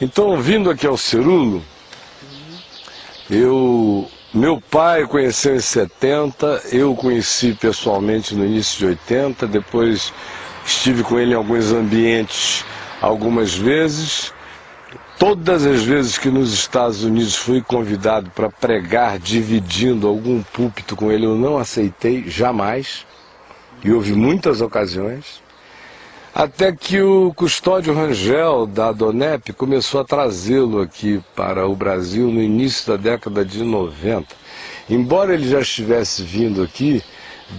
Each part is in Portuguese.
Então, vindo aqui ao Cerulo, meu pai conheceu em 70, eu conheci pessoalmente no início de 80, depois estive com ele em alguns ambientes algumas vezes. Todas as vezes que nos Estados Unidos fui convidado para pregar dividindo algum púlpito com ele, eu não aceitei jamais, e houve muitas ocasiões. Até que o Custódio Rangel, da Donep, começou a trazê-lo aqui para o Brasil no início da década de 90. Embora ele já estivesse vindo aqui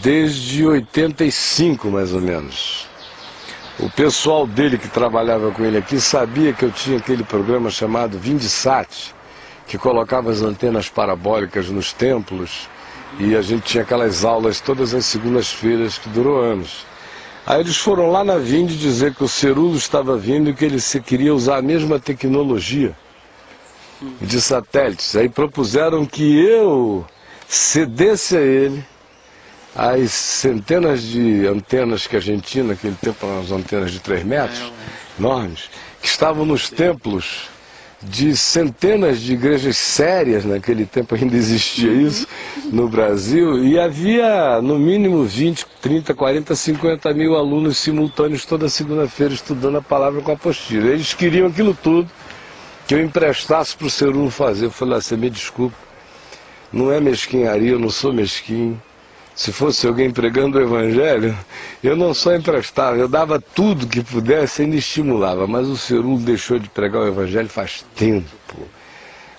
desde 85, mais ou menos. O pessoal dele que trabalhava com ele aqui sabia que eu tinha aquele programa chamado Vindisat, que colocava as antenas parabólicas nos templos, e a gente tinha aquelas aulas todas as segundas-feiras que durou anos. Aí eles foram lá na Vind dizer que o Cerulo estava vindo e que ele queria usar a mesma tecnologia de satélites. Aí propuseram que eu cedesse a ele as centenas de antenas que a gente tinha naquele tempo, as antenas de 3 metros, enormes, que estavam nos templos de centenas de igrejas sérias, naquele tempo ainda existia isso no Brasil, e havia no mínimo 20, 30, 40, 50 mil alunos simultâneos toda segunda-feira estudando a palavra com a apostila. Eles queriam aquilo tudo que eu emprestasse para o Cerulo fazer. Eu falei, você me desculpa, não é mesquinharia, eu não sou mesquinho. Se fosse alguém pregando o Evangelho, eu não só emprestava, eu dava tudo que pudesse e ainda estimulava. Mas o Cerulo deixou de pregar o Evangelho faz tempo.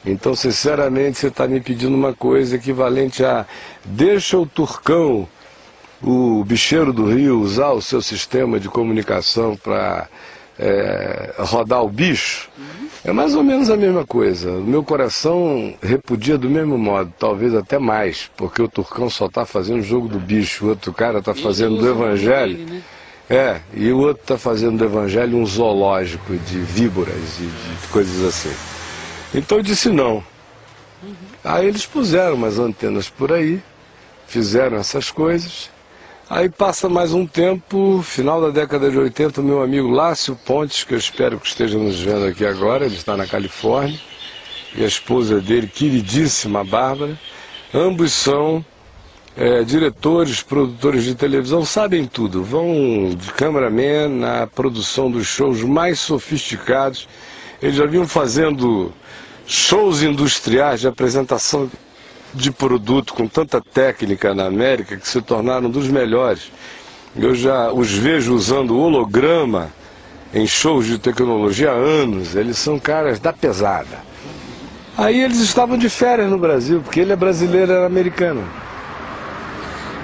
Então, sinceramente, você está me pedindo uma coisa equivalente a deixa o Turcão, o bicheiro do Rio, usar o seu sistema de comunicação para rodar o bicho. É mais ou menos a mesma coisa. O meu coração repudia do mesmo modo, talvez até mais, porque o Turcão só está fazendo o jogo do bicho, o outro cara está fazendo do Evangelho. E o outro está fazendo do Evangelho um zoológico de víboras e de coisas assim. Então eu disse não. Aí eles puseram umas antenas por aí, fizeram essas coisas. Aí passa mais um tempo, final da década de 80, o meu amigo Lácio Pontes, que eu espero que esteja nos vendo aqui agora, ele está na Califórnia, e a esposa dele, queridíssima Bárbara, ambos são diretores, produtores de televisão, sabem tudo, vão de cameraman na produção dos shows mais sofisticados. Eles já vinham fazendo shows industriais de apresentação de produto com tanta técnica na América que se tornaram dos melhores. Eu já os vejo usando holograma em shows de tecnologia há anos. Eles são caras da pesada. Aí eles estavam de férias no Brasil, porque ele é brasileiro, era americano.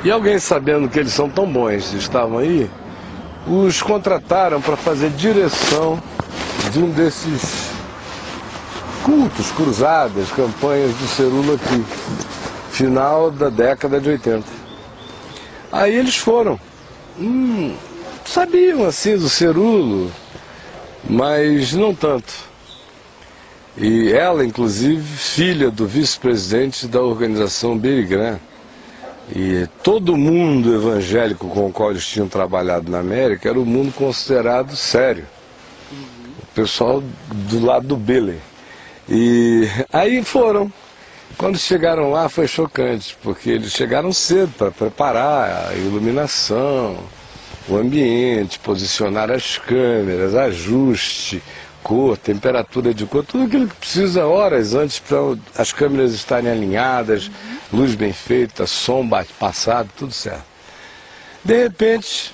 E alguém, sabendo que eles são tão bons, estavam aí, os contrataram para fazer direção de um desses cultos, cruzadas, campanhas do Cerulo aqui, final da década de 80. Aí eles foram, sabiam assim do Cerulo, mas não tanto. E ela, inclusive, filha do vice-presidente da organização Billy Graham. E todo mundo evangélico com o qual eles tinham trabalhado na América era o mundo considerado sério. O pessoal do lado do Billy. E aí foram. Quando chegaram lá foi chocante, porque eles chegaram cedo para preparar a iluminação, o ambiente, posicionar as câmeras, ajuste, cor, temperatura de cor, tudo aquilo que precisa horas antes para as câmeras estarem alinhadas, luz bem feita, som passado, tudo certo. De repente,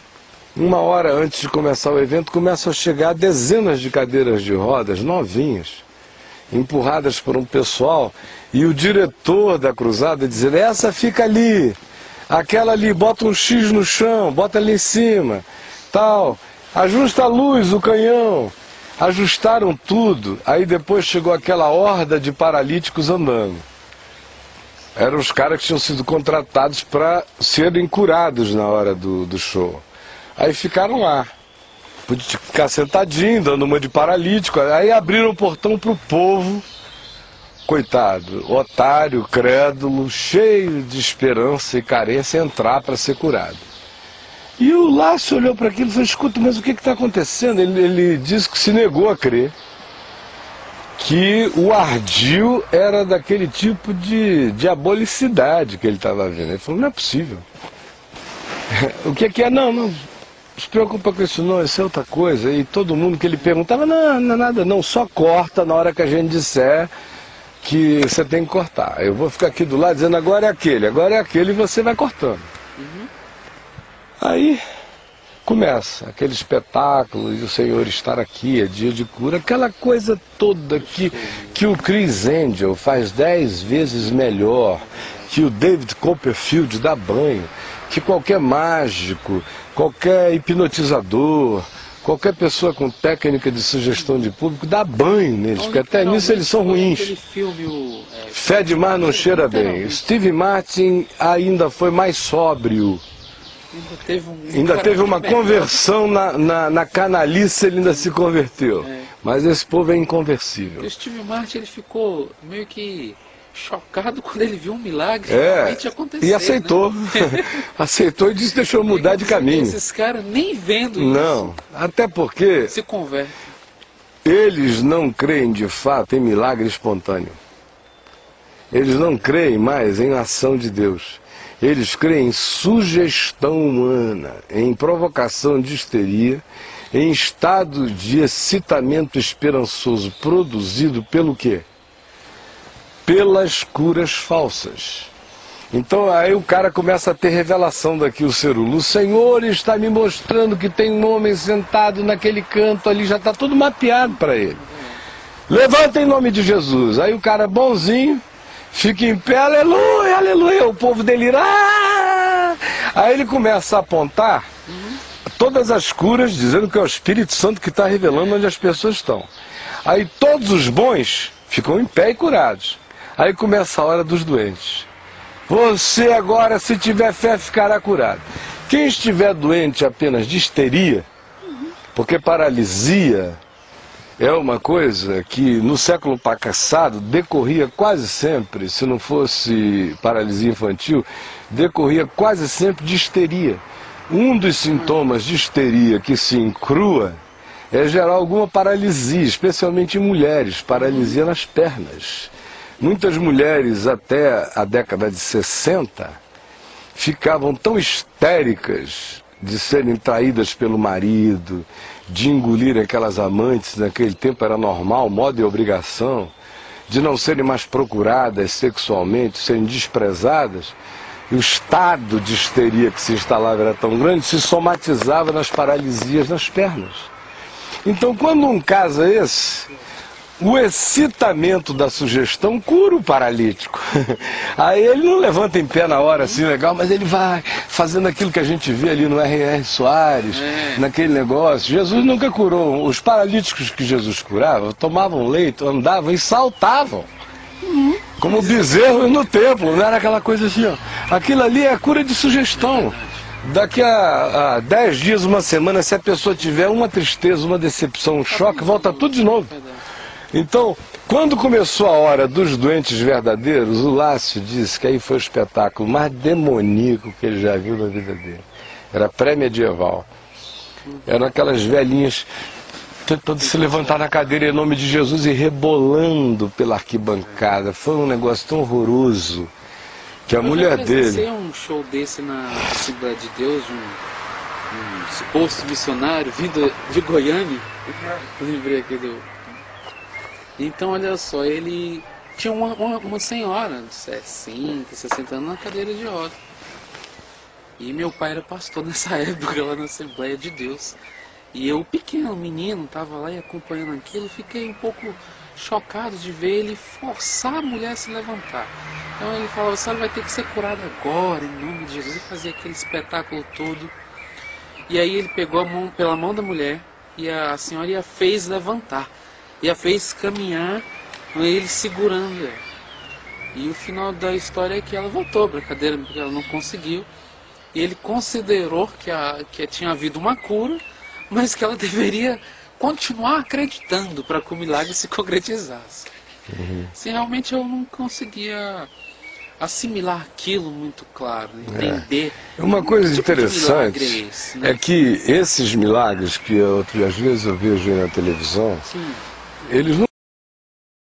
1 hora antes de começar o evento, começam a chegar dezenas de cadeiras de rodas novinhas, empurradas por um pessoal, e o diretor da cruzada dizendo, essa fica ali, aquela ali, bota um X no chão, bota ali em cima, tal, ajusta a luz, o canhão. Ajustaram tudo, aí depois chegou aquela horda de paralíticos andando. Eram os caras que tinham sido contratados para serem curados na hora do show. Aí ficaram lá. Podia ficar sentadinho, dando uma de paralítico. Aí abriram o portão para o povo, coitado, otário, crédulo, cheio de esperança e carência, entrar para ser curado. E o Lácio olhou para aquilo e falou, escuta, mas o que está acontecendo? Ele disse que se negou a crer. que o ardil era daquele tipo de diabolicidade que ele estava vendo. Ele falou, não é possível. O que é? Não se preocupa com isso não, isso é outra coisa. E todo mundo que ele perguntava, não é nada não, só corta na hora que a gente disser que você tem que cortar. Eu vou ficar aqui do lado dizendo, agora é aquele, e você vai cortando. Aí começa aquele espetáculo e o Senhor estar aqui, é dia de cura, aquela coisa toda que o Chris Angel faz 10 vezes melhor, que o David Copperfield dá banho, que qualquer mágico, qualquer hipnotizador, qualquer pessoa com técnica de sugestão de público dá banho neles, porque até nisso eles são ruins. Fé demais não cheira bem. Steve Martin ainda foi mais sóbrio. Ainda teve uma conversão na canalice, ele ainda se converteu. Mas esse povo é inconversível. O Steve Martin ele ficou meio que chocado quando ele viu um milagre realmente acontecer. E aceitou. Né? Aceitou e disse que deixou mudar de caminho. Esses caras nem vendo isso. Não, até porque se converte. Eles não creem de fato em milagre espontâneo. Eles não creem mais em ação de Deus. Eles creem em sugestão humana, em provocação de histeria, em estado de excitamento esperançoso produzido pelo quê? Pelas curas falsas. Então aí o cara começa a ter revelação daqui, o Cerullo. O Senhor está me mostrando que tem um homem sentado naquele canto ali, já está tudo mapeado para ele. Levanta em nome de Jesus. Aí o cara bonzinho fica em pé, aleluia, aleluia, o povo delira. Aí ele começa a apontar todas as curas, dizendo que é o Espírito Santo que está revelando onde as pessoas estão. Aí todos os bons ficam em pé e curados. Aí começa a hora dos doentes. Você agora, se tiver fé, ficará curado. Quem estiver doente apenas de histeria, porque paralisia é uma coisa que no século passado decorria quase sempre, se não fosse paralisia infantil, decorria quase sempre de histeria. Um dos sintomas de histeria que se encrua é gerar alguma paralisia, especialmente em mulheres, paralisia nas pernas. Muitas mulheres até a década de 60 ficavam tão histéricas de serem traídas pelo marido, de engolir aquelas amantes, naquele tempo era normal, moda e obrigação, de não serem mais procuradas sexualmente, serem desprezadas, e o estado de histeria que se instalava era tão grande, se somatizava nas paralisias nas pernas. Então, quando um caso é esse, o excitamento da sugestão cura o paralítico. Aí ele não levanta em pé na hora assim, legal, mas ele vai fazendo aquilo que a gente vê ali no R.R. Soares, naquele negócio. Jesus nunca curou. Os paralíticos que Jesus curava tomavam leite, andavam e saltavam. Como bezerros no templo, não era aquela coisa assim, ó. Aquilo ali é a cura de sugestão. Daqui a 10 dias, uma semana, se a pessoa tiver uma tristeza, uma decepção, um choque, volta tudo de novo. Então, quando começou a hora dos doentes verdadeiros, o Lácio disse que aí foi o espetáculo mais demoníaco que ele já viu na vida dele. Era pré-medieval. Eram aquelas velhinhas tentando se levantar na cadeira em nome de Jesus e rebolando pela arquibancada. Foi um negócio tão horroroso que a mulher dele... Eu um show desse na Assembleia de Deus, um suposto missionário vindo de Goiânia. Lembrei aqui do... Então, olha só, ele tinha uma senhora de 60, 60 anos na cadeira de rodas. E meu pai era pastor nessa época lá na Assembleia de Deus. E eu, pequeno, menino, estava lá e acompanhando aquilo, fiquei um pouco chocado de ver ele forçar a mulher a se levantar. Então ele falava, você vai ter que ser curada agora, em nome de Jesus, e fazia aquele espetáculo todo. E aí ele pegou pela mão da mulher e a senhora a fez levantar. E a fez caminhar com ele segurando ela. E o final da história é que ela voltou para a cadeira porque ela não conseguiu. E ele considerou que tinha havido uma cura, mas que ela deveria continuar acreditando para que o milagre se concretizasse. Se realmente eu não conseguia assimilar aquilo muito claro, entender. Uma coisa interessante é que esses milagres que às vezes eu vejo na televisão, eles não